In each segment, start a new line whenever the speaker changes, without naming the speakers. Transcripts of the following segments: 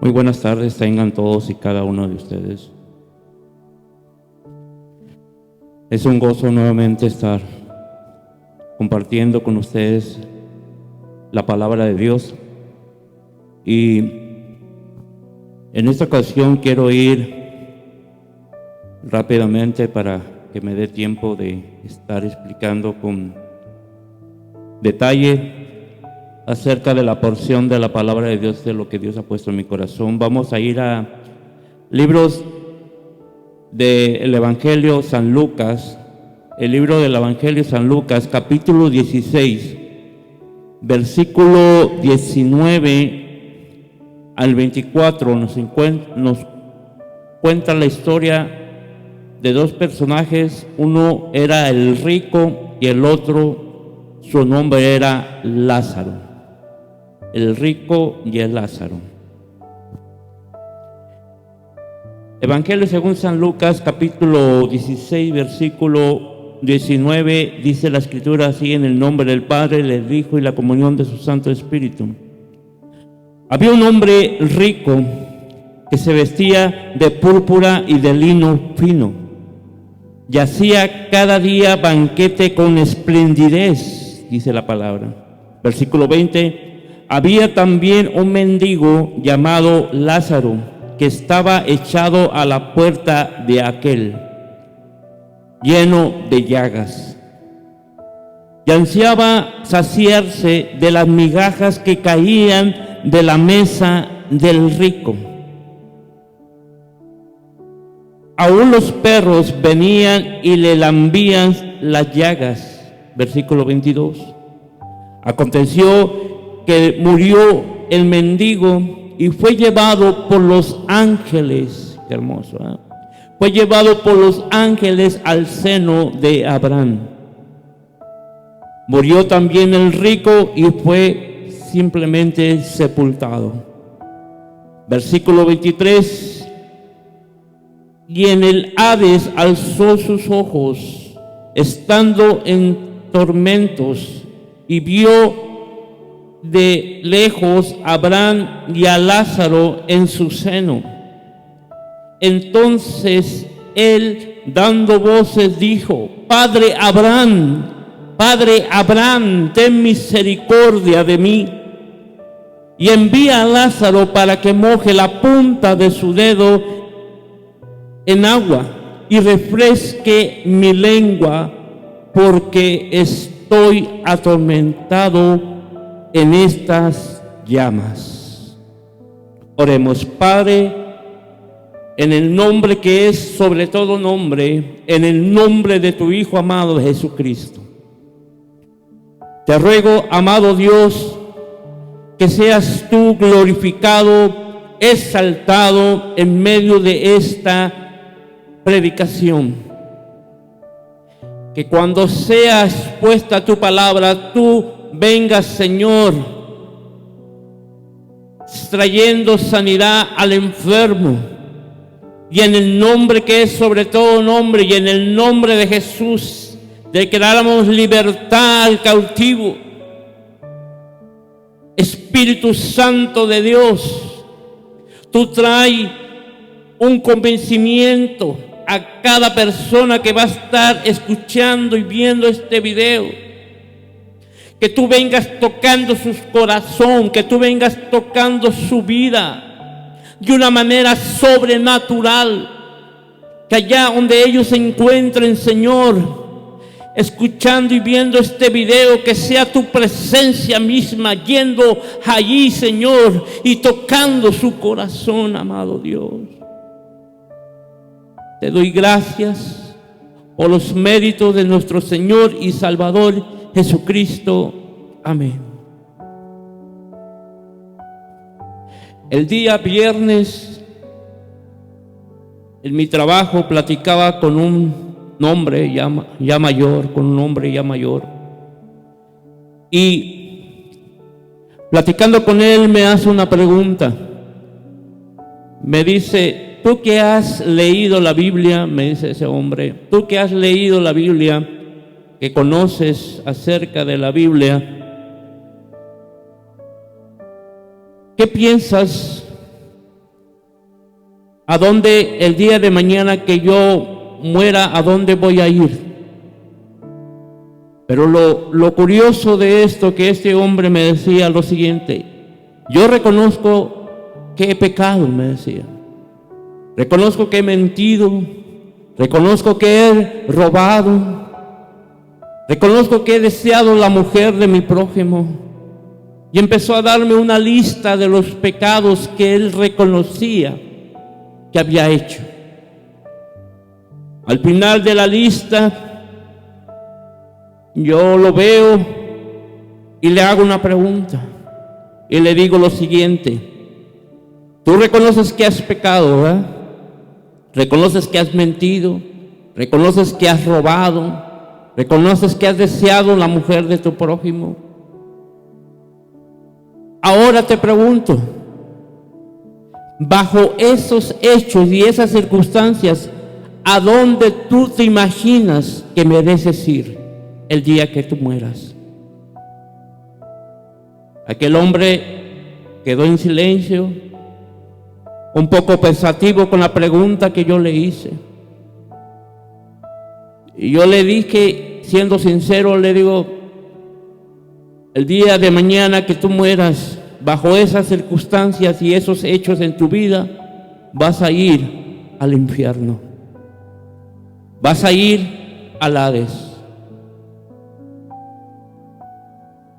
Muy buenas tardes, tengan todos y cada uno de ustedes. Es un gozo nuevamente estar compartiendo con ustedes la palabra de Dios. Y en esta ocasión quiero ir rápidamente para que me dé tiempo de estar explicando con detalle acerca de la porción de la palabra de Dios, de lo que Dios ha puesto en mi corazón. Vamos a ir a libros del Evangelio San Lucas, el libro del Evangelio San Lucas, capítulo 16, versículo 19 al 24, nos cuenta la historia de dos personajes. Uno era el rico y el otro, su nombre era Lázaro. El rico y el Lázaro. Evangelio según San Lucas, capítulo 16, versículo 19, dice la Escritura así: en el nombre del Padre, del Hijo y la comunión de su Santo Espíritu. Había un hombre rico que se vestía de púrpura y de lino fino, y hacía cada día banquete con esplendidez, dice la palabra. Versículo 20. Había también un mendigo llamado Lázaro, que estaba echado a la puerta de aquel, lleno de llagas, y ansiaba saciarse de las migajas que caían de la mesa del rico. Aún los perros venían y le lambían las llagas. Versículo 22. Aconteció que murió el mendigo y fue llevado por los ángeles. Qué hermoso, ¿eh? Fue llevado por los ángeles al seno de Abraham. Murió también el rico y fue simplemente sepultado. Versículo 23. Y en el Hades alzó sus ojos, estando en tormentos, y vio de lejos a Abraham y a Lázaro en su seno. Entonces él, dando voces, dijo: Padre Abraham, ten misericordia de mí, y envía a Lázaro para que moje la punta de su dedo en agua y refresque mi lengua, porque estoy atormentado en estas llamas. Oremos. Padre, en el nombre que es sobre todo nombre, en el nombre de tu Hijo amado Jesucristo, te ruego, amado Dios, que seas tú glorificado, exaltado en medio de esta predicación. Que cuando sea expuesta tu palabra, tú vengas, Señor, trayendo sanidad al enfermo, y en el nombre que es sobre todo nombre, y en el nombre de Jesús, declaramos libertad al cautivo. Espíritu Santo de Dios, tú traes un convencimiento a cada persona que va a estar escuchando y viendo este video. Que tú vengas tocando su corazón, que tú vengas tocando su vida de una manera sobrenatural. Que allá donde ellos se encuentren, Señor, escuchando y viendo este video, que sea tu presencia misma yendo allí, Señor, y tocando su corazón, amado Dios. Te doy gracias por los méritos de nuestro Señor y Salvador Jesucristo. Amén. El día viernes, en mi trabajo, platicaba con un hombre ya mayor, y platicando con él me hace una pregunta. Me dice: tú que has leído la Biblia, me dice ese hombre, tú que has leído la Biblia, que conoces acerca de la Biblia, ¿qué piensas ¿A dónde el día de mañana que yo muera, a dónde voy a ir? Pero lo curioso de esto, que este hombre me decía lo siguiente: yo reconozco que he pecado, me decía. Reconozco que he mentido, reconozco que he robado, reconozco que he deseado la mujer de mi prójimo. Y empezó a darme una lista de los pecados que él reconocía que había hecho. Al final de la lista, yo lo veo y le hago una pregunta y le digo lo siguiente: tú reconoces que has pecado, ¿verdad? Reconoces que has mentido, reconoces que has robado, reconoces que has deseado la mujer de tu prójimo. Ahora te pregunto, bajo esos hechos y esas circunstancias, ¿a dónde tú te imaginas que mereces ir el día que tú mueras? Aquel hombre quedó en silencio, un poco pensativo con la pregunta que yo le hice. Y yo le dije, siendo sincero, le digo: el día de mañana que tú mueras, bajo esas circunstancias y esos hechos en tu vida, vas a ir al infierno, vas a ir al Hades.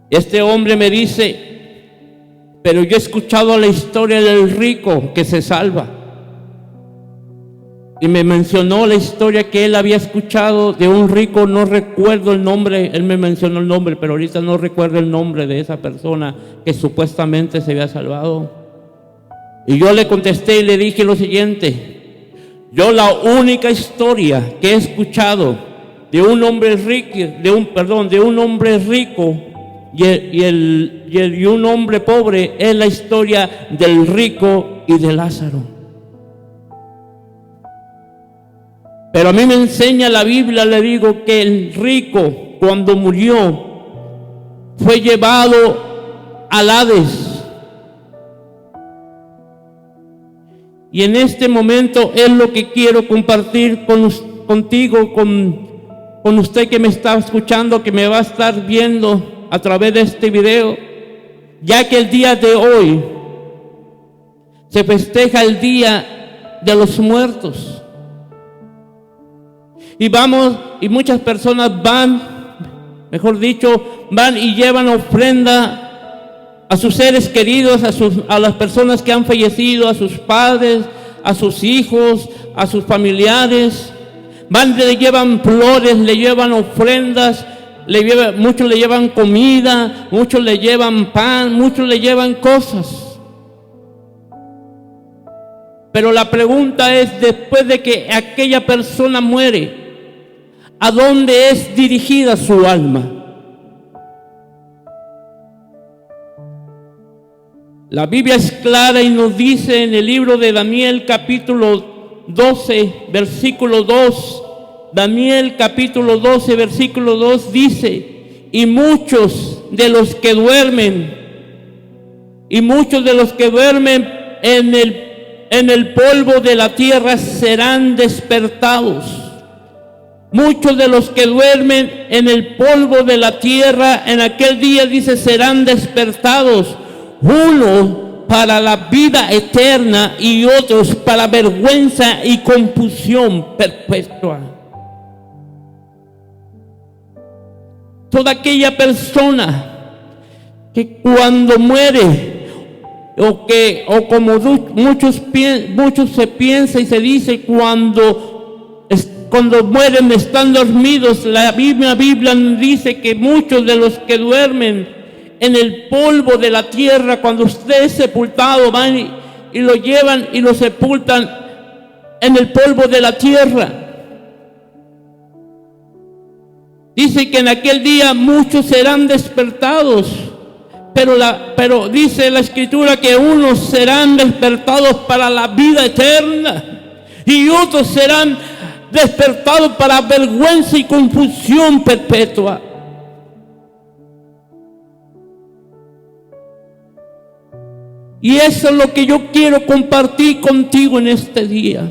Este hombre me dice: pero yo he escuchado la historia del rico que se salva. Y me mencionó la historia que él había escuchado de un rico, no recuerdo el nombre, él me mencionó el nombre, pero ahorita no recuerdo el nombre de esa persona que supuestamente se había salvado. Y yo le contesté y le dije lo siguiente: yo la única historia que he escuchado de un hombre rico, de un hombre rico y un hombre pobre, es la historia del rico y de Lázaro. Pero a mí me enseña la Biblia, le digo, que el rico, cuando murió, fue llevado al Hades. Y en este momento es lo que quiero compartir contigo, con usted que me está escuchando, que me va a estar viendo a través de este video, ya que el día de hoy se festeja el Día de los Muertos. Y muchas personas van y llevan ofrenda a sus seres queridos, a las personas que han fallecido, a sus padres, a sus hijos, a sus familiares. Le llevan flores, le llevan ofrendas, muchos le llevan comida, muchos le llevan pan, muchos le llevan cosas. Pero la pregunta es, después de que aquella persona muere, ¿a dónde es dirigida su alma? La Biblia es clara y nos dice en el libro de Daniel capítulo 12, versículo 2, Daniel capítulo 12, versículo 2 dice: y muchos de los que duermen en el polvo de la tierra serán despertados. Muchos de los que duermen en el polvo de la tierra en aquel día, dice, serán despertados. Uno para la vida eterna y otros para vergüenza y confusión perpetua. Toda aquella persona que cuando muere, o como muchos se piensa y se dice, cuando mueren están dormidos, la Biblia nos dice que muchos de los que duermen en el polvo de la tierra, cuando usted es sepultado, van y lo llevan y lo sepultan en el polvo de la tierra. Dice que en aquel día muchos serán despertados, pero dice la Escritura que unos serán despertados para la vida eterna y otros serán despertados para vergüenza y confusión perpetua. Y eso es lo que yo quiero compartir contigo en este día.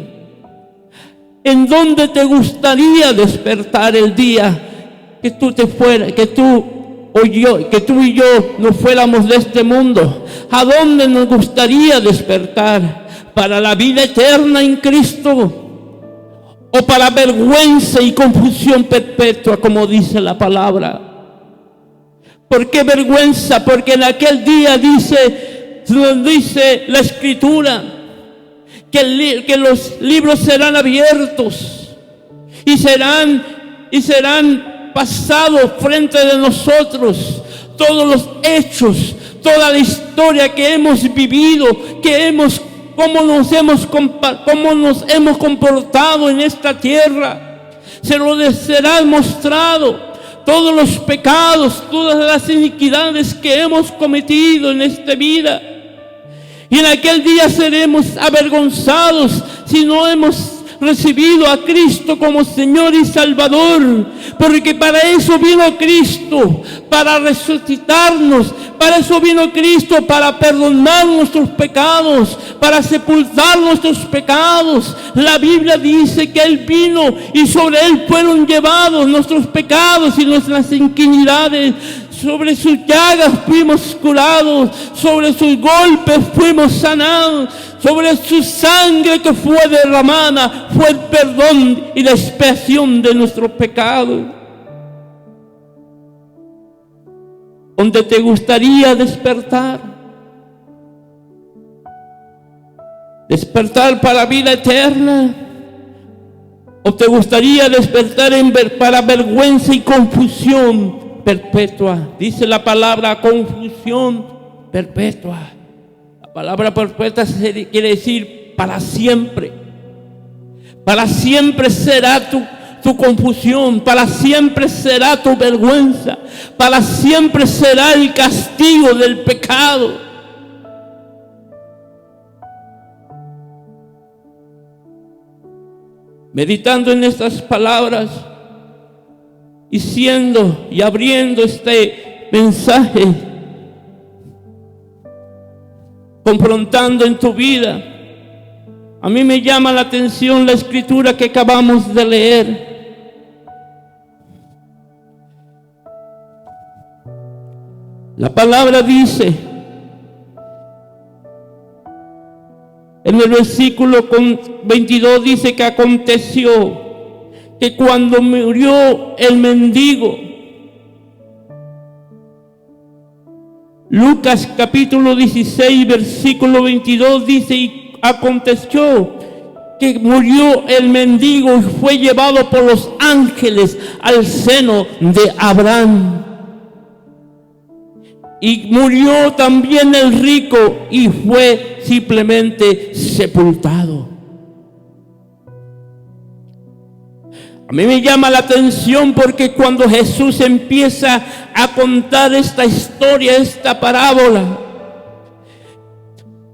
¿En dónde te gustaría despertar el día que tú te fueras, que tú y yo nos fuéramos de este mundo? ¿A dónde nos gustaría despertar? ¿Para la vida eterna en Cristo? ¿O para vergüenza y confusión perpetua, como dice la palabra? ¿Por qué vergüenza? Porque en aquel día dice la Escritura que los libros serán abiertos y serán pasados frente de nosotros todos los hechos, toda la historia que hemos vivido, cómo nos hemos comportado en esta tierra. Será mostrado todos los pecados, todas las iniquidades que hemos cometido en esta vida. Y en aquel día seremos avergonzados si no hemos recibido a Cristo como Señor y Salvador, porque para eso vino Cristo, para resucitarnos. Para eso vino Cristo, para perdonar nuestros pecados, para sepultar nuestros pecados. La Biblia dice que Él vino y sobre Él fueron llevados nuestros pecados y nuestras iniquidades. Sobre sus llagas fuimos curados, sobre sus golpes fuimos sanados, sobre su sangre que fue derramada fue el perdón y la expiación de nuestros pecados. ¿Dónde te gustaría despertar? ¿Despertar para la vida eterna? ¿O te gustaría despertar para vergüenza y confusión perpetua? Dice la palabra confusión perpetua. La palabra perpetua quiere decir para siempre. Para siempre será tu confusión, para siempre será tu vergüenza, para siempre será el castigo del pecado. Meditando en estas palabras y abriendo este mensaje, confrontando en tu vida, a mí me llama la atención la escritura que acabamos de leer. La palabra dice, en el versículo 22 dice que aconteció que cuando murió el mendigo, Lucas capítulo 16 versículo 22 dice, y aconteció que murió el mendigo y fue llevado por los ángeles al seno de Abraham. Y murió también el rico y fue simplemente sepultado. A mí me llama la atención porque cuando Jesús empieza a contar esta historia, esta parábola,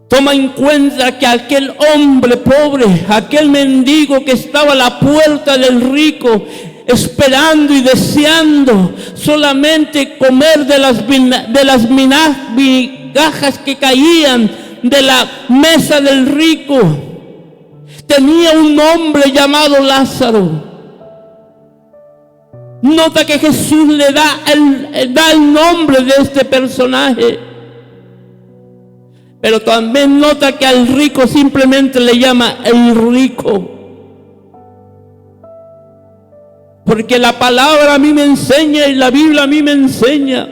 toma en cuenta que aquel hombre pobre, aquel mendigo que estaba a la puerta del rico, esperando y deseando solamente comer de las migajas que caían de la mesa del rico, tenía un hombre llamado Lázaro. Nota que Jesús le da el nombre de este personaje, pero también nota que al rico simplemente le llama el rico. Porque la palabra a mí me enseña y la Biblia a mí me enseña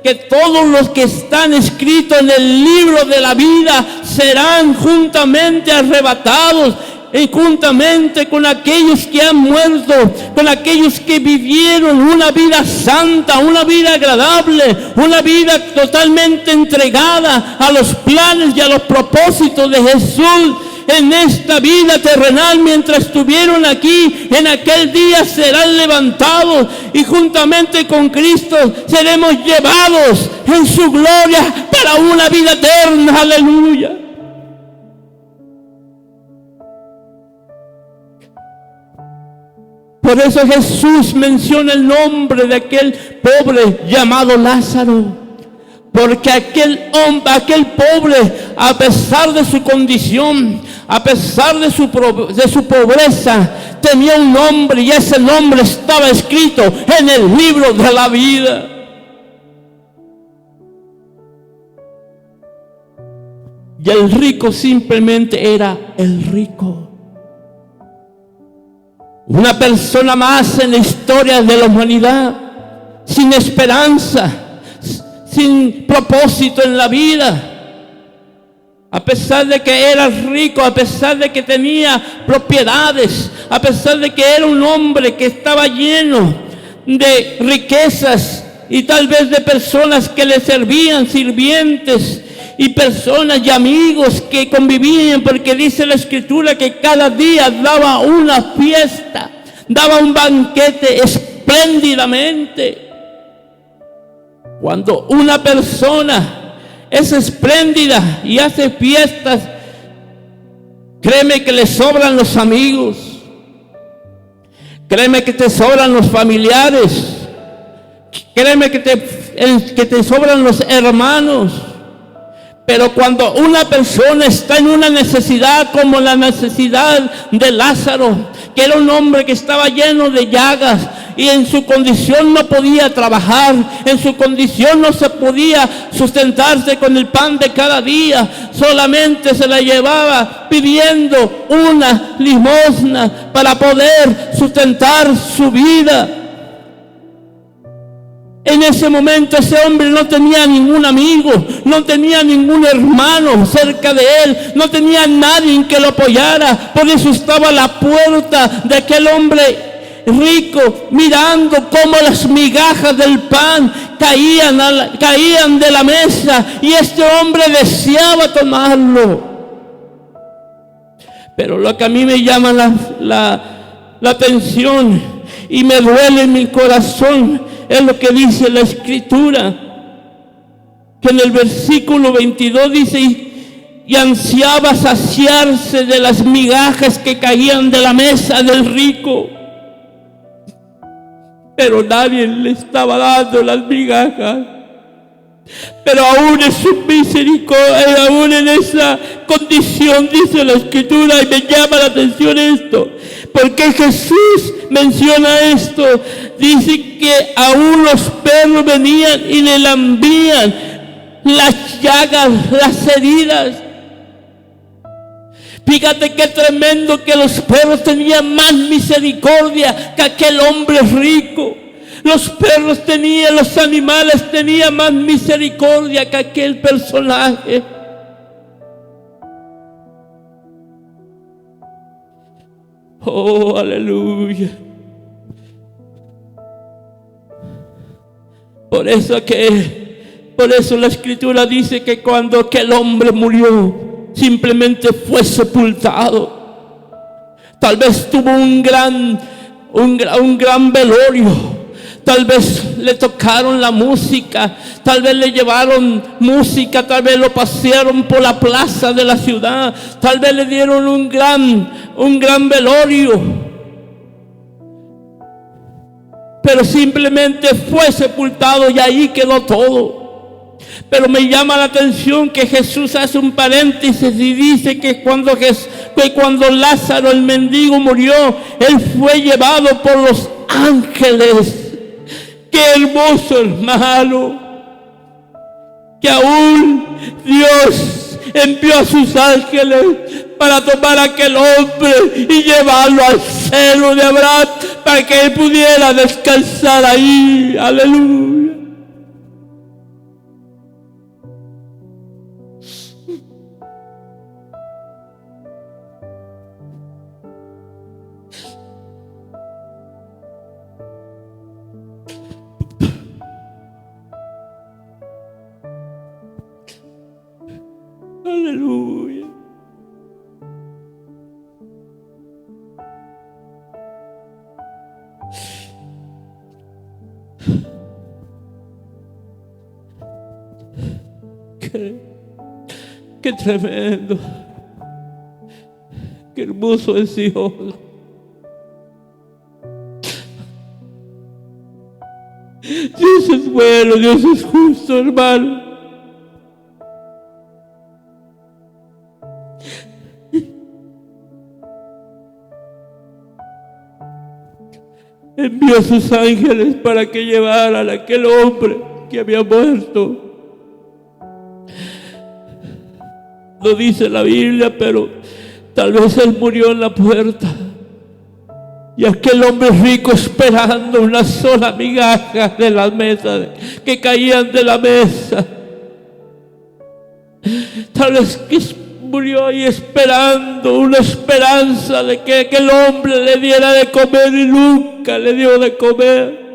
que todos los que están escritos en el libro de la vida serán juntamente arrebatados y juntamente con aquellos que han muerto, con aquellos que vivieron una vida santa, una vida agradable, una vida totalmente entregada a los planes y a los propósitos de Jesús en esta vida terrenal. Mientras estuvieron aquí, en aquel día serán levantados y juntamente con Cristo seremos llevados en su gloria para una vida eterna. Aleluya. Por eso Jesús menciona el nombre de aquel pobre llamado Lázaro, Porque aquel hombre, aquel pobre, a pesar de su condición, a pesar de su pobreza, tenía un nombre, y ese nombre estaba escrito en el libro de la vida. Y el rico simplemente era el rico. Una persona más en la historia de la humanidad, sin esperanza, sin propósito en la vida. A pesar de que era rico, a pesar de que tenía propiedades, a pesar de que era un hombre que estaba lleno de riquezas y tal vez de personas que le servían, sirvientes y personas y amigos que convivían, porque dice la Escritura que cada día daba una fiesta, daba un banquete espléndidamente. Cuando una persona es espléndida y hace fiestas, créeme que le sobran los amigos, créeme que te sobran los familiares, créeme que te sobran los hermanos. Pero cuando una persona está en una necesidad como la necesidad de Lázaro, que era un hombre que estaba lleno de llagas y en su condición no podía trabajar, en su condición no se podía sustentarse con el pan de cada día, solamente se la llevaba pidiendo una limosna para poder sustentar su vida. En ese momento ese hombre no tenía ningún amigo, no tenía ningún hermano cerca de él, no tenía nadie que lo apoyara. Por eso estaba a la puerta de aquel hombre rico, mirando cómo las migajas del pan caían de la mesa, y este hombre deseaba tomarlo. Pero lo que a mí me llama la atención y me duele en mi corazón es lo que dice la Escritura, que en el versículo 22 dice: y ansiaba saciarse de las migajas que caían de la mesa del rico, pero nadie le estaba dando las migajas. Pero aún en su misericordia, aún en esa condición, dice la Escritura, y me llama la atención esto, porque Jesús menciona esto. Dice que aún los perros venían y le lambían las llagas, las heridas. Fíjate qué tremendo, que los perros tenían más misericordia que aquel hombre rico. Los perros tenían, los animales tenían más misericordia que aquel personaje. Oh, aleluya. Por eso la Escritura dice que cuando aquel hombre murió, simplemente fue sepultado. Tal vez tuvo un gran velorio. Tal vez le tocaron la música, tal vez le llevaron música, tal vez lo pasearon por la plaza de la ciudad, tal vez le dieron un gran velorio. Pero simplemente fue sepultado y ahí quedó todo. Pero me llama la atención que Jesús hace un paréntesis y dice que cuando Lázaro, el mendigo, murió, él fue llevado por los ángeles. Qué hermoso, hermano, que aún Dios envió a sus ángeles para tomar a aquel hombre y llevarlo al seno de Abraham, para que él pudiera descansar ahí. Aleluya. Aleluya. Qué tremendo, qué hermoso es Dios. Dios es bueno, Dios es justo, hermano. envió a sus ángeles para que llevaran a aquel hombre que había muerto. No dice la Biblia, pero tal vez él murió en la puerta. Y aquel hombre rico esperando una sola migaja de las mesas que caían de la mesa. Tal vez que murió ahí esperando una esperanza de que aquel hombre le diera de comer y nunca le dio de comer.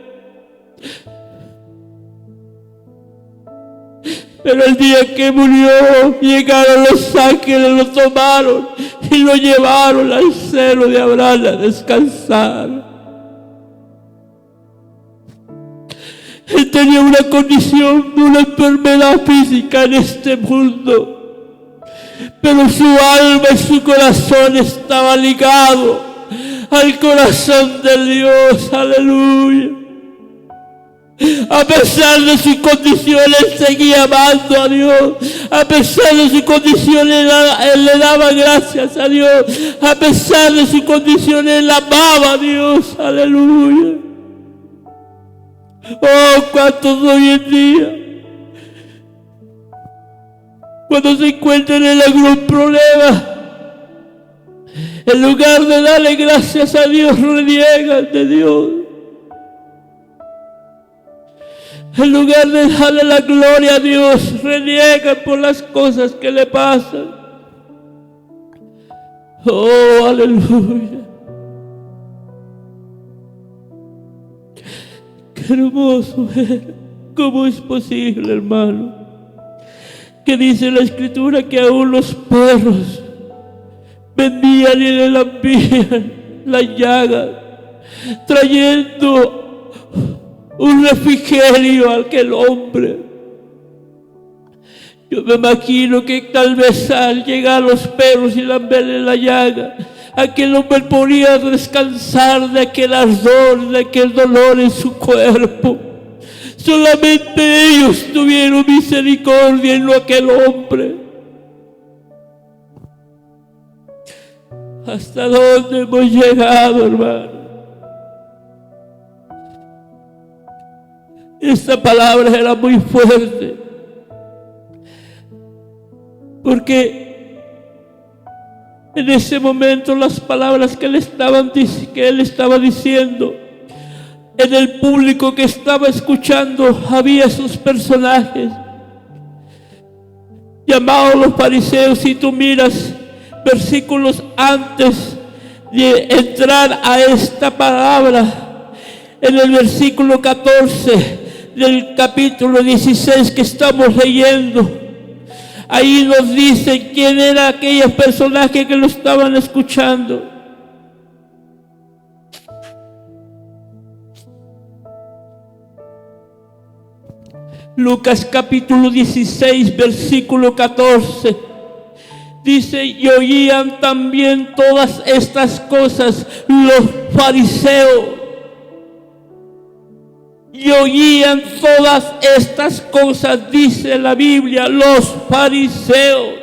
Pero el día que murió, llegaron los ángeles, lo tomaron y lo llevaron al seno de Abraham a descansar. Él tenía una condición, una enfermedad física en este mundo, pero su alma y su corazón estaba ligado al corazón de Dios. Aleluya. A pesar de sus condiciones, él seguía amando a Dios. A pesar de sus condiciones, él le daba gracias a Dios. A pesar de sus condiciones, él amaba a Dios. Aleluya. Oh, cuántos hoy en día, cuando se encuentran en algún problema, en lugar de darle gracias a Dios, reniegan de Dios. En lugar de darle la gloria a Dios, reniegan por las cosas que le pasan. Oh, aleluya. Qué hermoso ver. ¿Cómo es posible, hermano? Que dice la Escritura que aún los perros vendían y le lambían la llaga, trayendo un refrigerio a aquel hombre. Yo me imagino que tal vez al llegar los perros y lamberle la llaga, aquel hombre podía descansar de aquel ardor, de aquel dolor en su cuerpo. Solamente ellos tuvieron misericordia y no aquel hombre. ¿Hasta dónde hemos llegado, hermano? Esta palabra era muy fuerte, porque en ese momento las palabras que él estaba diciendo, en el público que estaba escuchando había esos personajes llamados los fariseos. Si tú miras versículos antes de entrar a esta palabra, en el versículo 14 del capítulo 16 que estamos leyendo, ahí nos dice quién era aquellos personajes que lo estaban escuchando. Lucas capítulo 16 versículo 14 dice: y oían también todas estas cosas los fariseos. Y oían todas estas cosas, dice la Biblia, los fariseos,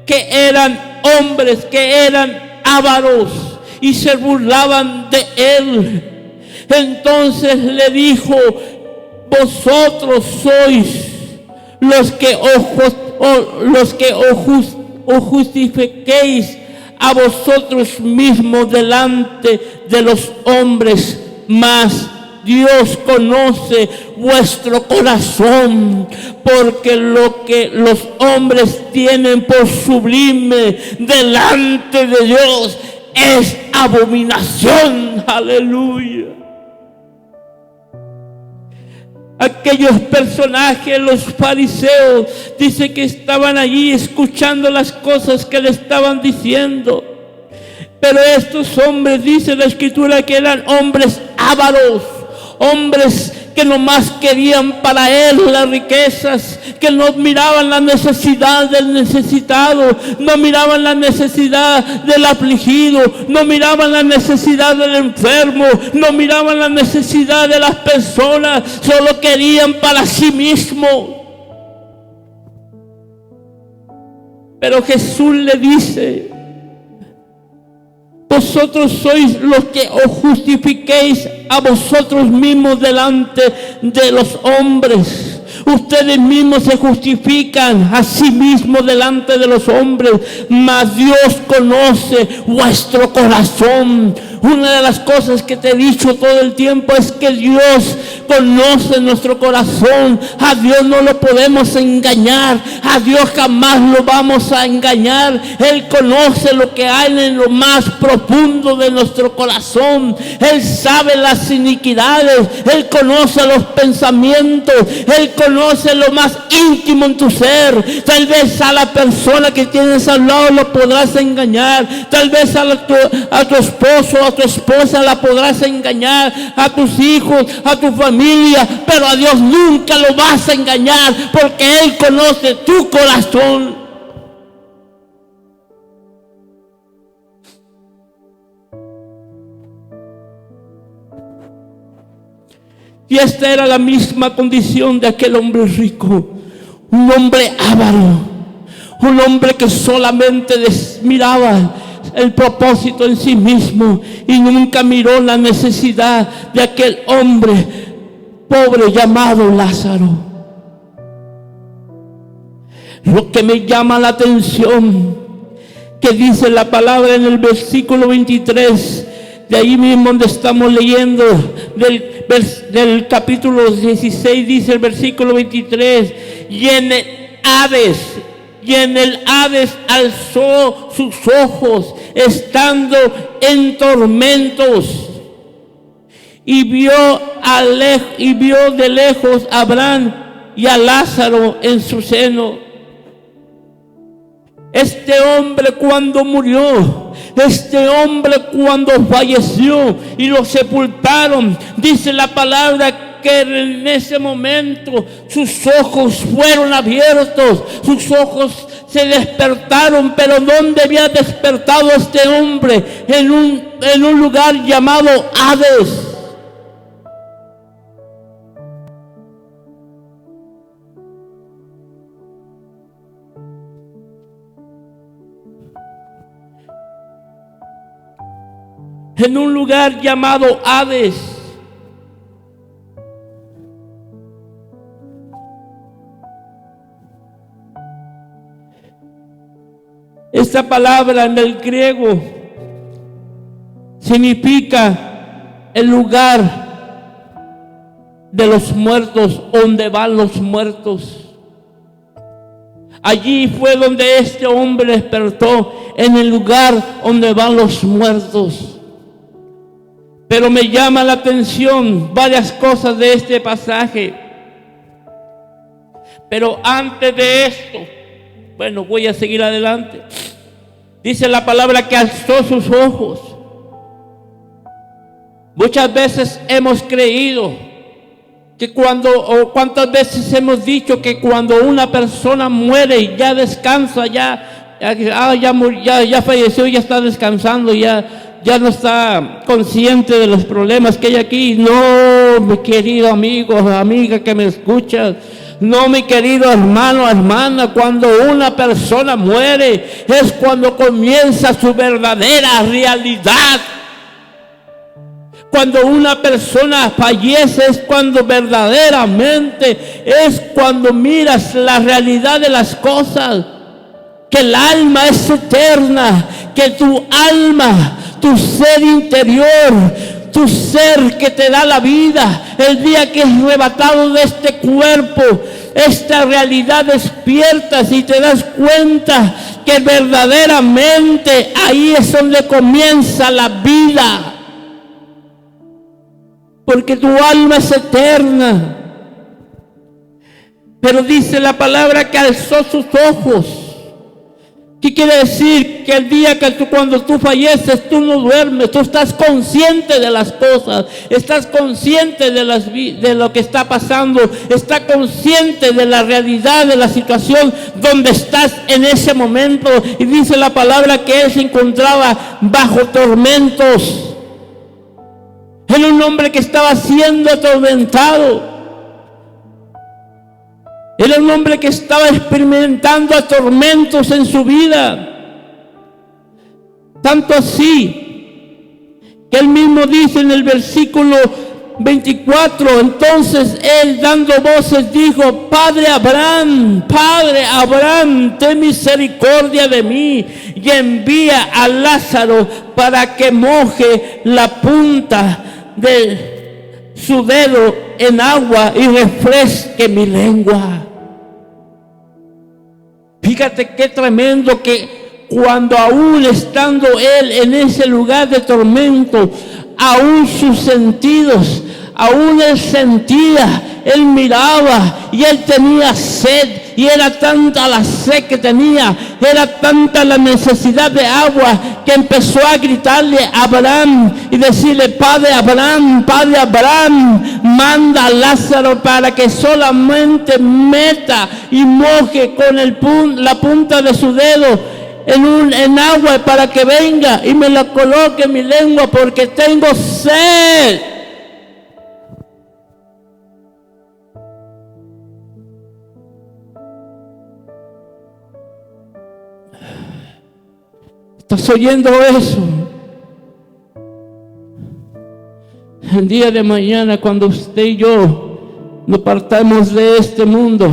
que eran hombres, que eran ávaros, y se burlaban de él. Entonces le dijo: vosotros sois los que os justifiquéis a vosotros mismos delante de los hombres, mas Dios conoce vuestro corazón, porque lo que los hombres tienen por sublime delante de Dios es abominación. Aleluya. Aquellos personajes, los fariseos, dice que estaban allí escuchando las cosas que le estaban diciendo. Pero estos hombres, dice la Escritura, que eran hombres ávaros, hombres que nomás querían para él las riquezas, que no miraban la necesidad del necesitado, no miraban la necesidad del afligido, no miraban la necesidad del enfermo, no miraban la necesidad de las personas, solo querían para sí mismos. Pero Jesús le dice: vosotros sois los que os justifiquéis a vosotros mismos delante de los hombres. Ustedes mismos se justifican a sí mismos delante de los hombres, mas Dios conoce vuestro corazón. Una de las cosas que te he dicho todo el tiempo es que Dios conoce nuestro corazón. A Dios no lo podemos engañar, a Dios jamás lo vamos a engañar. Él conoce lo que hay en lo más profundo de nuestro corazón. Él sabe las iniquidades, Él conoce los pensamientos, Él conoce lo más íntimo en tu ser. Tal vez a la persona que tienes al lado lo podrás engañar, tal vez a tu esposo, a tu esposa la podrás engañar, a tus hijos, a tu familia, pero a Dios nunca lo vas a engañar, porque Él conoce tu corazón. Y esta era la misma condición de aquel hombre rico, un hombre avaro, un hombre que solamente miraba el propósito en sí mismo y nunca miró la necesidad de aquel hombre pobre llamado Lázaro. Lo que me llama la atención, que dice la palabra en el versículo 23, de ahí mismo donde estamos leyendo, del capítulo 16, dice el versículo 23, y en el Hades alzó sus ojos, estando en tormentos, y vio de lejos a Abraham y a Lázaro en su seno. Este hombre cuando murió, este hombre cuando falleció y lo sepultaron, dice la palabra que en ese momento sus ojos fueron abiertos, sus ojos se despertaron. Pero ¿dónde había despertado este hombre? En un lugar llamado Hades. En un lugar llamado Hades. Esta palabra en el griego significa el lugar de los muertos, donde van los muertos. Allí fue donde este hombre despertó, en el lugar donde van los muertos. Pero me llama la atención varias cosas de este pasaje. Pero antes de esto, bueno, voy a seguir adelante. Dice la palabra que alzó sus ojos. Muchas veces hemos creído que cuántas veces hemos dicho que cuando una persona muere y ya descansa, ya falleció, ya está descansando, ya no está consciente de los problemas que hay aquí. No, mi querido amigo, amiga que me escuchas. No, mi querido hermano, hermana, cuando una persona muere es cuando comienza su verdadera realidad. Cuando una persona fallece es cuando verdaderamente es cuando miras la realidad de las cosas. Que el alma es eterna, que tu alma, tu ser interior, tu ser que te da la vida, el día que es arrebatado de este cuerpo, esta realidad despiertas y te das cuenta que verdaderamente ahí es donde comienza la vida. Porque tu alma es eterna. Pero dice la palabra que alzó sus ojos. ¿Qué quiere decir? Que el día cuando tú falleces, tú no duermes, tú estás consciente de las cosas, estás consciente de lo que está pasando, estás consciente de la realidad de la situación donde estás en ese momento. Y dice la palabra que él se encontraba bajo tormentos. Era un hombre que estaba siendo atormentado. Era un hombre que estaba experimentando tormentos en su vida. Tanto así que él mismo dice en el versículo 24, entonces él dando voces dijo, Padre Abraham, ten misericordia de mí y envía a Lázaro para que moje la punta de su dedo en agua y refresque mi lengua. Fíjate qué tremendo que cuando aún estando él en ese lugar de tormento, aún sus sentidos, aún él sentía, él miraba y él tenía sed, y era tanta la sed que tenía, era tanta la necesidad de agua, que empezó a gritarle a Abraham y decirle, Padre Abraham, manda a Lázaro para que solamente meta y moje con la punta de su dedo en agua para que venga y me la coloque en mi lengua porque tengo sed. ¿Estás oyendo eso? El día de mañana, cuando usted y yo nos partamos de este mundo,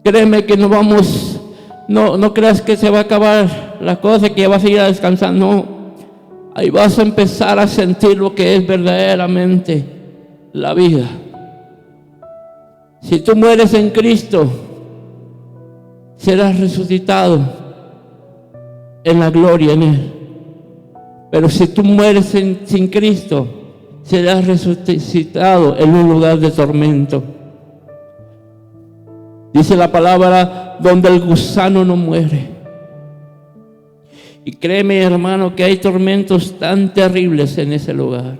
créeme que no vamos, no creas que se va a acabar la cosa, que ya vas a ir a descansar. No, ahí vas a empezar a sentir lo que es verdaderamente la vida. Si tú mueres en Cristo, serás resucitado en la gloria en Él. Pero si tú mueres sin Cristo, serás resucitado en un lugar de tormento. Dice la palabra, donde el gusano no muere. Y créeme, hermano, que hay tormentos tan terribles en ese lugar.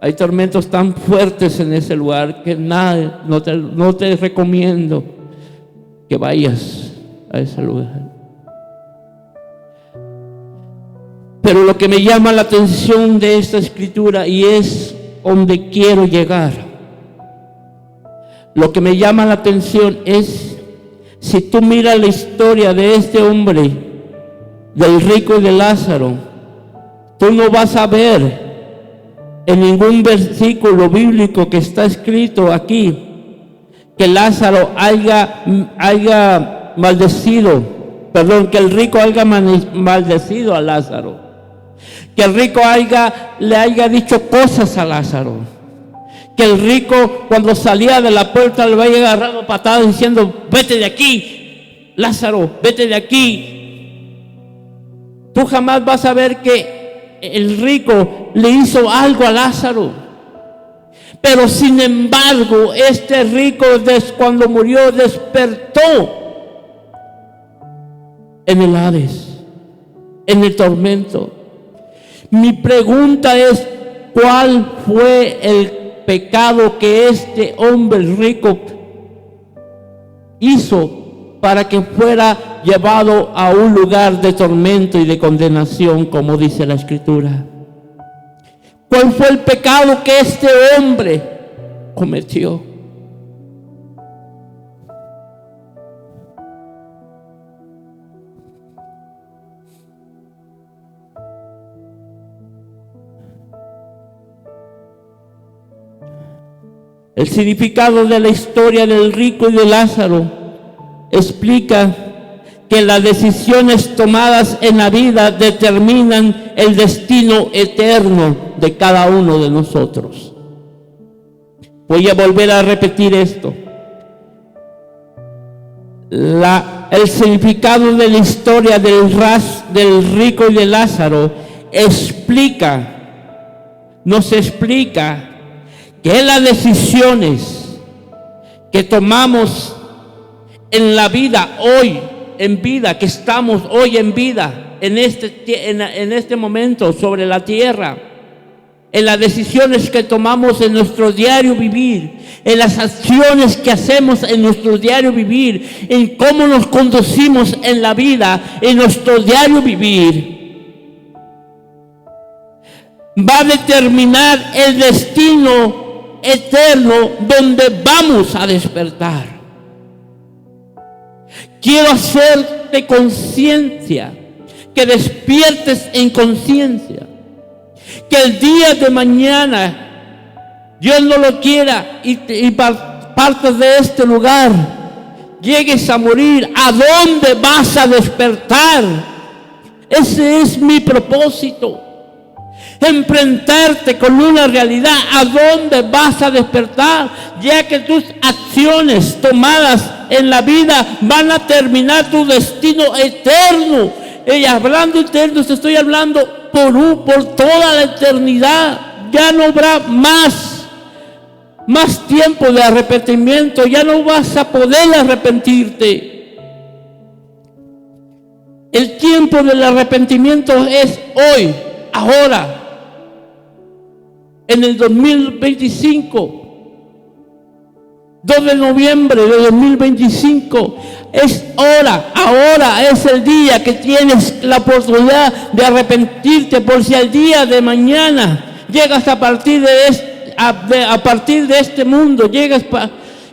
Hay tormentos tan fuertes en ese lugar que no te recomiendo que vayas a ese lugar. Pero lo que me llama la atención de esta escritura, y es donde quiero llegar, lo que me llama la atención es, si tú miras la historia de este hombre, del rico y de Lázaro, tú no vas a ver en ningún versículo bíblico que está escrito aquí que Lázaro haya maldecido, que el rico haya maldecido a Lázaro, que el rico le haya dicho cosas a Lázaro, que el rico cuando salía de la puerta le haya agarrado patadas diciendo, vete de aquí, Lázaro, vete de aquí. Tú jamás vas a ver que el rico le hizo algo a Lázaro. Pero sin embargo, este rico cuando murió despertó en el Hades, en el tormento. Mi pregunta es, ¿cuál fue el pecado que este hombre rico hizo para que fuera llevado a un lugar de tormento y de condenación, como dice la Escritura? ¿Cuál fue el pecado que este hombre cometió? El significado de la historia del rico y de Lázaro explica que las decisiones tomadas en la vida determinan el destino eterno de cada uno de nosotros. Voy a volver a repetir esto. El significado de la historia del rico y de Lázaro nos explica que las decisiones que tomamos en la vida hoy, que estamos hoy en vida, en este momento sobre la tierra, en las decisiones que tomamos en nuestro diario vivir, en las acciones que hacemos en nuestro diario vivir, en cómo nos conducimos en la vida, en nuestro diario vivir, va a determinar el destino eterno donde vamos a despertar. Quiero hacerte conciencia que despiertes en conciencia, que el día de mañana, Dios no lo quiera, y partas de este lugar, llegues a morir. ¿A dónde vas a despertar? Ese es mi propósito. Enfrentarte con una realidad. ¿A dónde vas a despertar? Ya que tus acciones tomadas en la vida van a terminar tu destino eterno. Y hablando eterno, te estoy hablando por toda la eternidad. Ya no habrá más tiempo de arrepentimiento. Ya no vas a poder arrepentirte. El tiempo del arrepentimiento es hoy, ahora. En el 2025, 2 de noviembre de 2025, es hora, ahora es el día que tienes la oportunidad de arrepentirte, por si al día de mañana llegas a partir de este mundo,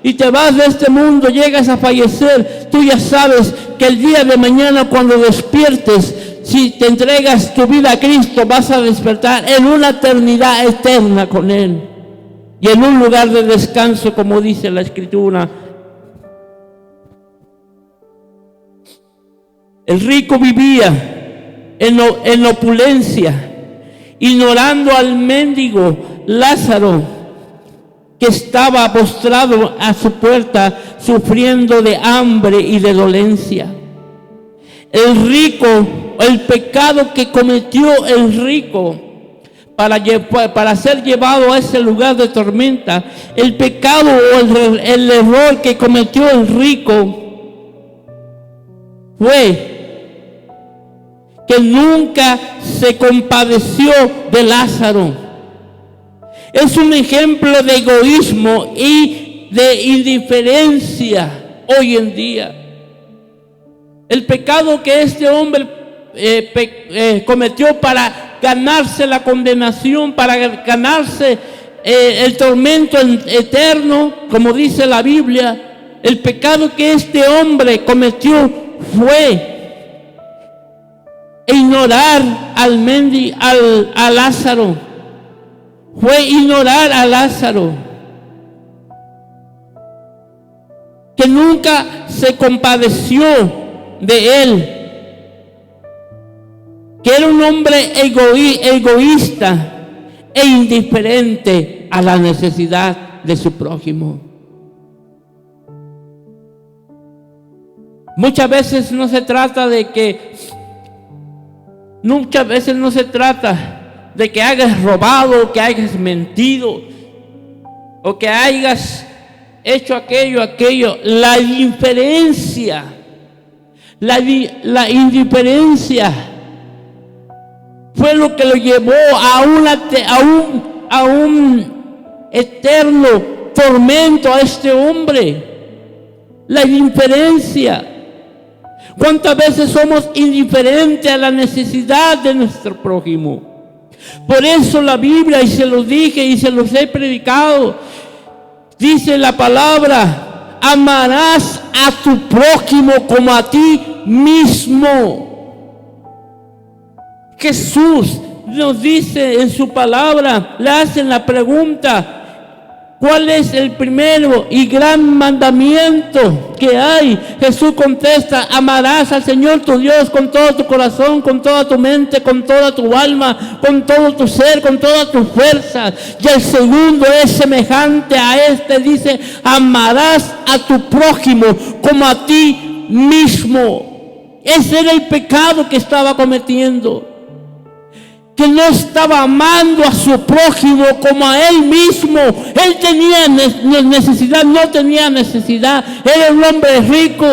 y te vas de este mundo, llegas a fallecer. Tú ya sabes que el día de mañana, cuando despiertes, si te entregas tu vida a Cristo, vas a despertar en una eternidad eterna con Él y en un lugar de descanso, como dice la Escritura. El rico vivía en opulencia, ignorando al mendigo Lázaro, que estaba postrado a su puerta, sufriendo de hambre y de dolencia. El rico, el pecado que cometió el rico para ser llevado a ese lugar de tormenta, el pecado o el error que cometió el rico fue que nunca se compadeció de Lázaro. Es un ejemplo de egoísmo y de indiferencia hoy en día. El pecado que este hombre cometió para ganarse la condenación, para ganarse el tormento eterno, como dice la Biblia, el pecado que este hombre cometió fue ignorar a Lázaro. Fue ignorar a Lázaro, que nunca se compadeció de él, que era un hombre egoísta e indiferente a la necesidad de su prójimo. Muchas veces no se trata de que hayas robado, que hayas mentido, o que hayas hecho aquello. La indiferencia fue lo que lo llevó a un eterno tormento a este hombre. La indiferencia. ¿Cuántas veces somos indiferentes a la necesidad de nuestro prójimo? Por eso la Biblia, y se los dije y se los he predicado, dice la palabra: amarás a tu prójimo como a ti mismo. Jesús nos dice en su palabra, le hacen la pregunta: ¿cuál es el primero y gran mandamiento que hay? Jesús contesta: amarás al Señor tu Dios con todo tu corazón, con toda tu mente, con toda tu alma, con todo tu ser, con toda tu fuerza. Y el segundo es semejante a este, dice: amarás a tu prójimo como a ti mismo. Ese era el pecado que estaba cometiendo, que no estaba amando a su prójimo como a él mismo. Él tenía necesidad, no tenía necesidad. Era un hombre rico,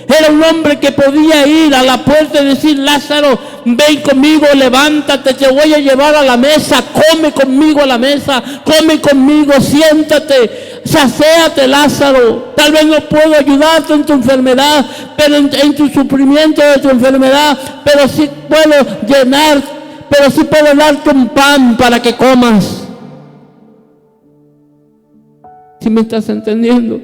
era un hombre que podía ir a la puerta y decir: Lázaro, ven conmigo, levántate, te voy a llevar a la mesa, come conmigo a la mesa, come conmigo, siéntate, saciate, Lázaro. Tal vez no puedo ayudarte en tu enfermedad, pero en tu sufrimiento de tu enfermedad, pero sí puedo llenarte. Pero sí puedo darte un pan para que comas. ¿Sí me estás entendiendo?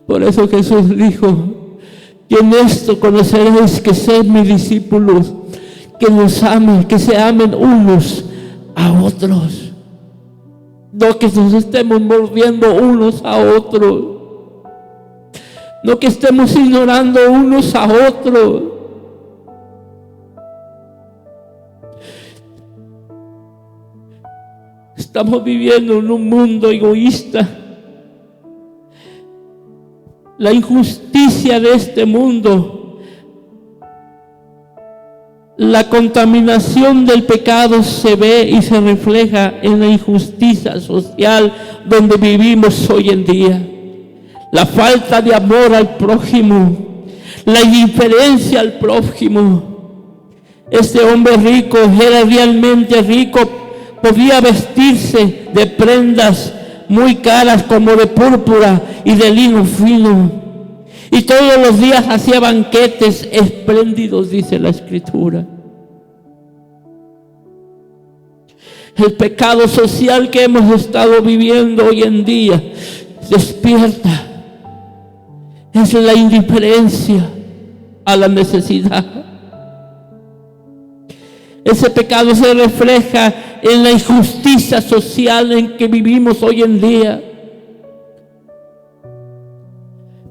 Por eso Jesús dijo
Y en esto conoceréis que sois mis discípulos, que nos amen, que se amen unos a otros. No que nos estemos mordiendo unos a otros. No que estemos ignorando unos a otros. Estamos viviendo en un mundo egoísta. La injusticia de este mundo, la contaminación del pecado se ve y se refleja en la injusticia social donde vivimos hoy en día. La falta de amor al prójimo, la indiferencia al prójimo. Este hombre rico era realmente rico, podía vestirse de prendas muy caras como de púrpura y de lino fino, y todos los días hacía banquetes espléndidos, dice la Escritura. El pecado social que hemos estado viviendo hoy en día despierta. Es la indiferencia a la necesidad. Ese pecado se refleja en la injusticia social en que vivimos hoy en día.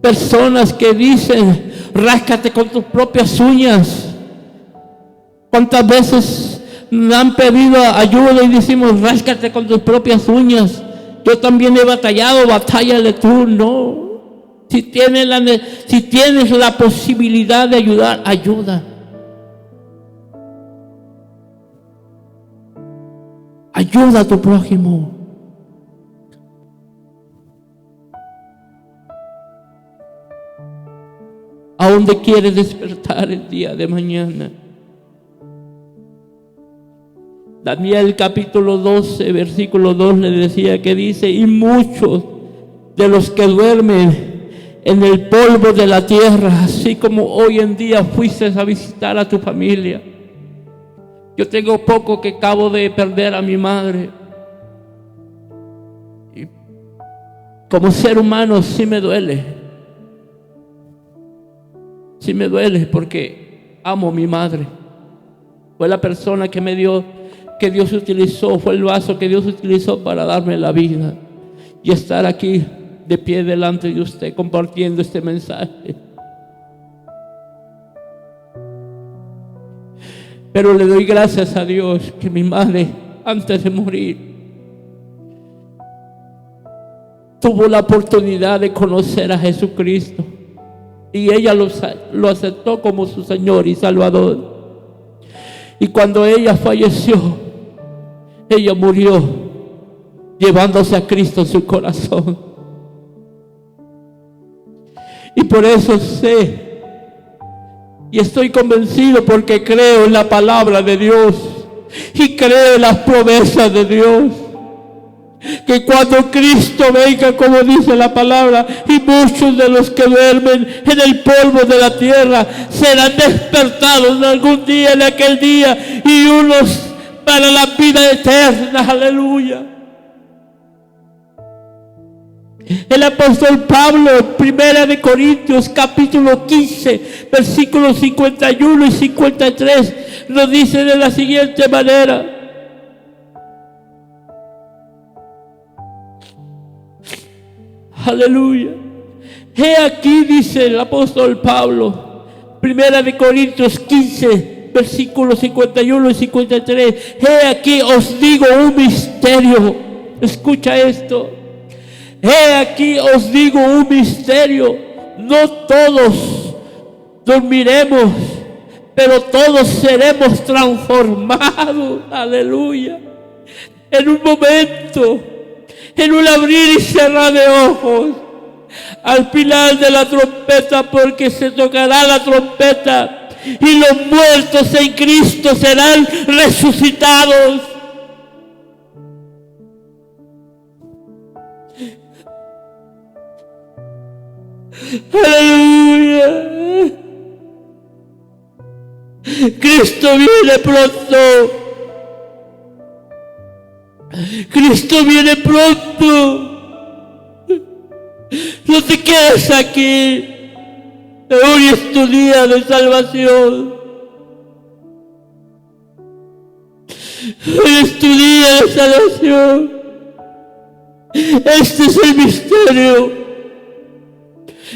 Personas que dicen, ráscate con tus propias uñas. ¿Cuántas veces me han pedido ayuda y decimos, ráscate con tus propias uñas? Yo también he batallado, batállale tú. No. Si tienes la posibilidad de ayudar, ayuda. Ayuda a tu prójimo. ¿A dónde quieres despertar el día de mañana? Daniel capítulo 12, versículo 2 le decía que dice, y muchos de los que duermen en el polvo de la tierra, así como hoy en día fuiste a visitar a tu familia. Yo tengo poco que acabo de perder a mi madre. Y como ser humano sí me duele. Sí me duele porque amo a mi madre. Fue la persona que me dio, que Dios utilizó, fue el vaso que Dios utilizó para darme la vida. Y estar aquí de pie delante de usted compartiendo este mensaje. Pero le doy gracias a Dios que mi madre, antes de morir, tuvo la oportunidad de conocer a Jesucristo. Y ella lo aceptó como su Señor y Salvador. Y cuando ella falleció, ella murió llevándose a Cristo en su corazón. Y por eso sé y estoy convencido, porque creo en la palabra de Dios y creo en las promesas de Dios, que cuando Cristo venga, como dice la palabra, y muchos de los que duermen en el polvo de la tierra serán despertados en algún día, en aquel día, y unos para la vida eterna. Aleluya. El apóstol Pablo, Primera de Corintios, capítulo 15, versículos 51 y 53, nos dice de la siguiente manera: aleluya. He aquí, dice el apóstol Pablo, Primera de Corintios 15, versículos 51 y 53. He aquí os digo un misterio. Escucha esto. He aquí os digo un misterio. No todos dormiremos, pero todos seremos transformados. Aleluya. En un momento, en un abrir y cerrar de ojos, al final de la trompeta, porque se tocará la trompeta y los muertos en Cristo serán resucitados. Aleluya. Cristo viene pronto. Cristo viene pronto. No te quedes aquí. Hoy es tu día de salvación. Hoy es tu día de salvación. Este es el misterio.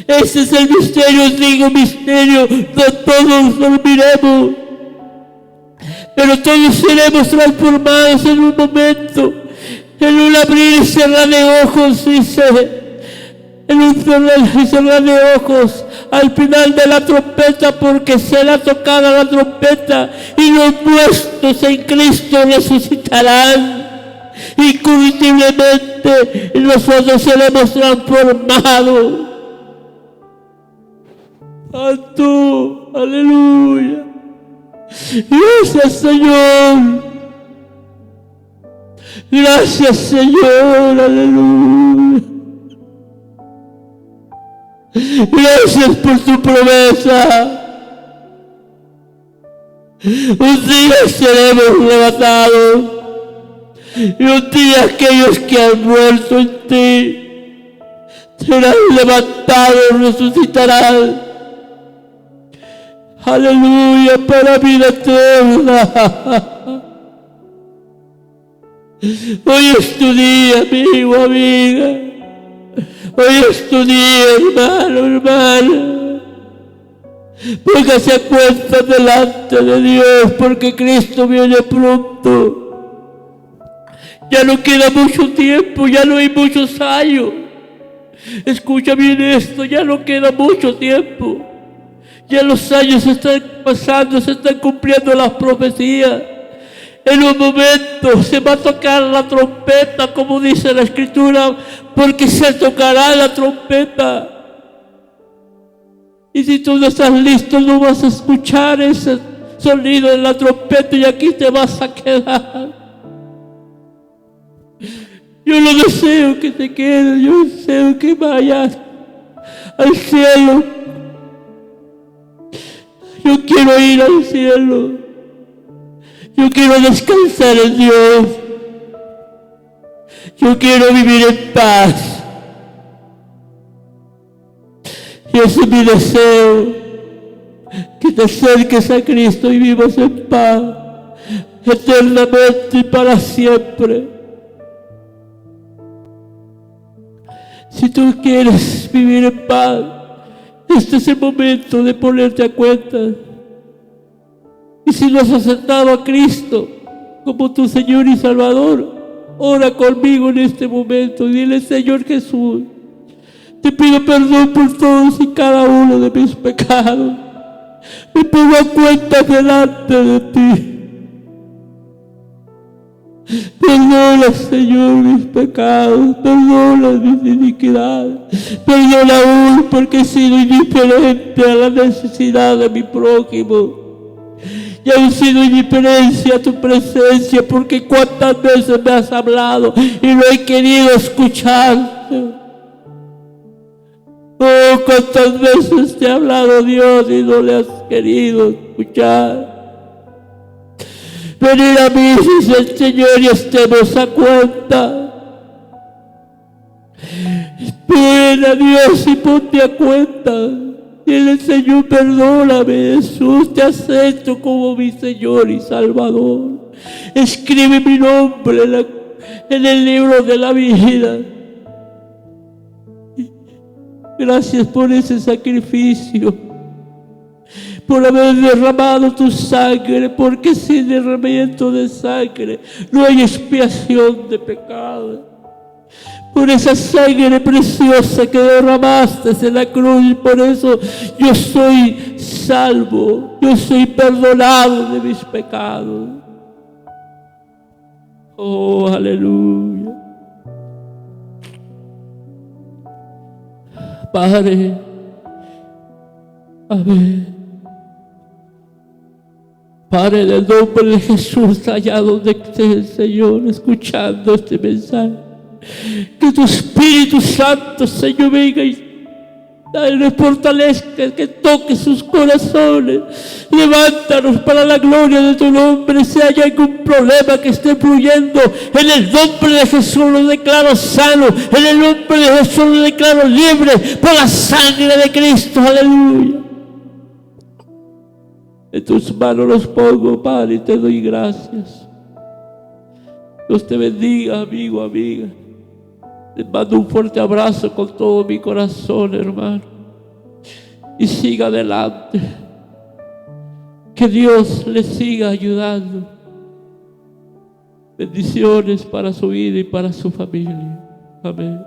Este es el misterio, os digo misterio. No todos dormiremos, pero todos seremos transformados en un momento, en un abrir y cerrar de ojos, dice. En un cerrar y cerrar de ojos al final de la trompeta, porque será tocada la trompeta y los muertos en Cristo resucitarán. Incorruptiblemente nosotros seremos transformados. Santo, aleluya. Gracias, Señor. Gracias, Señor, aleluya. Gracias por tu promesa. Un día seremos levantados, y un día aquellos que han muerto en ti serán levantados, resucitarán. Aleluya, para vida eterna. Hoy es tu día, amigo, amiga. Hoy es tu día, hermano, hermana. Póngase a cuenta delante de Dios, porque Cristo viene pronto. Ya no queda mucho tiempo, ya no hay muchos años. Escucha bien esto, ya no queda mucho tiempo. Ya los años se están pasando, se están cumpliendo las profecías. En un momento se va a tocar la trompeta, como dice la Escritura, porque se tocará la trompeta. Y si tú no estás listo, no vas a escuchar ese sonido de la trompeta y aquí te vas a quedar. Yo no deseo que te quedes, yo deseo que vayas al cielo. Yo quiero ir al cielo. Yo quiero descansar en Dios. Yo quiero vivir en paz. Y ese es mi deseo, que te acerques a Cristo y vivas en paz, eternamente y para siempre. Si tú quieres vivir en paz, este es el momento de ponerte a cuenta. Y si no has aceptado a Cristo como tu Señor y Salvador, ora conmigo en este momento y dile: Señor Jesús, te pido perdón por todos y cada uno de mis pecados. Me pongo a cuenta delante de ti. Perdona, Señor, mis pecados, perdona mis iniquidades, perdona aún porque he sido indiferente a la necesidad de mi prójimo. Y aún he sido indiferencia a tu presencia, porque cuántas veces me has hablado y no he querido escucharte. Oh, cuántas veces te ha hablado Dios y no le has querido escuchar. Venid a mí, dice el Señor, y estemos a cuenta. Ven a Dios y ponte a cuenta. Dile: Señor, perdóname, Jesús, te acepto como mi Señor y Salvador. Escribe mi nombre en el libro de la vida. Gracias por ese sacrificio, por haber derramado tu sangre, porque sin derramamiento de sangre no hay expiación de pecado. Por esa sangre preciosa que derramaste en la cruz, y por eso yo soy salvo, yo soy perdonado de mis pecados. Oh, aleluya. Padre, amén. Padre, en el nombre de Jesús, allá donde esté el Señor escuchando este mensaje, que tu Espíritu Santo, Señor, venga y les fortalezca, que toque sus corazones. Levántanos para la gloria de tu nombre. Si hay algún problema que esté fluyendo, en el nombre de Jesús lo declaro sano, en el nombre de Jesús lo declaro libre por la sangre de Cristo. Aleluya. En tus manos los pongo, Padre, y te doy gracias. Dios te bendiga, amigo, amiga. Les mando un fuerte abrazo con todo mi corazón, hermano. Y siga adelante. Que Dios les siga ayudando. Bendiciones para su vida y para su familia. Amén.